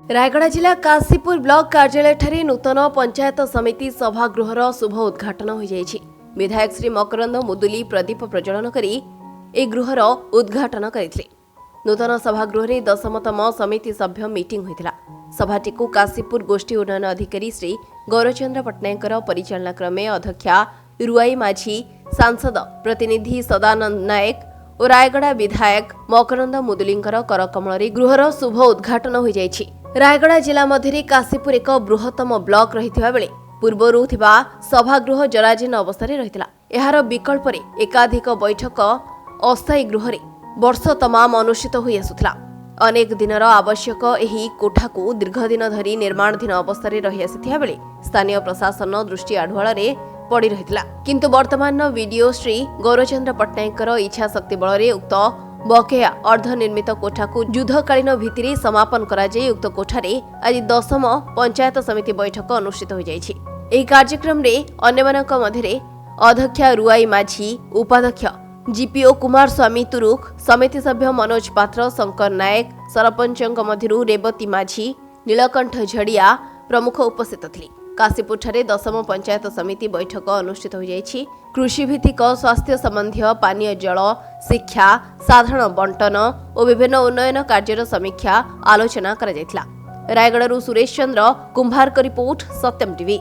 रायगड़ा जिला काशीपुर ब्लॉक कार्यालय ठारे नूतन पंचायत समिति सभागृहर शुभ उद्घाटन हो जाइछि। विधायक श्री मकरंद मुदुली प्रदीप प्रज्वलन करी ए गृहर उद्घाटन करथिले। नूतन सभागृह रे 10तम समिति सभ्य मीटिंग होइतिला। सभाटिकु काशीपुर गोष्ठी उन्नयन अधिकारी श्री गौरचंद्र पट्टनायकर परिचालना क्रमे अध्यक्षा रुआई माझी, सांसद प्रतिनिधि सदानंद नायक और रायगड़ा विधायक मकरंद मुदुलींकर करकमल रे गृहर शुभ उद्घाटन हो जाइछि। रायगड़ा जिला मध्य काशीपुर एक बृहत्तम ब्लॉक रहिथिबा बेले पूर्वरु थिबा सभागृह जराजीर्ण अवस्था रहितिला। एहार विकल्प रे एकाधिक बैठक अस्थायी गृह रे वर्ष तमाम अनुष्ठित होई आसुथिला। अनेक दिनर आवश्यक एही कोठाकू दीर्घदिन धरी निर्माणाधीन अवस्था रही आसिथिबा बेले स्थानीय प्रशासन दृष्टि आढुआळ रे पड़ी रहितिला। किंतु वर्तमान वीडियो श्री गौरचंद्र पट्टनायकर इच्छा शक्ति बल रे उक्त बकेया अर्धनिर्मित कोठाकू युद्धकालीन भित्तिरे समापन करा जाय। उक्त कोठारे आज 10म पंचायत समिति बैठक अनुष्ठित हो जाइछि। एही कार्यक्रम रे अन्यमानक मध्यरे अध्यक्ष रुआई माझी, उपाध्यक्ष जीपीओ कुमार स्वामी तुरुक, समिति सभ्य मनोज पात्र, शंकर नायक, सरपंचक मध्यरु रेवती माझी, नीलकंठ झड़िया प्रमुख उपस्थित थिले। काशीपुर ठारे 10म पंचायत समिति बैठक अनुष्ठित हो जाइछि। कृषि भित्तिक स्वास्थ्य संबंधी पानीय जल, शिक्षा, साधारण बंटन और विभिन्न उन्नयन कार्यर समीक्षा आलोचना करा जायतिला। रायगड़ारू सुरेश चंद्र कुंभार का रिपोर्ट, सत्यम टीवी।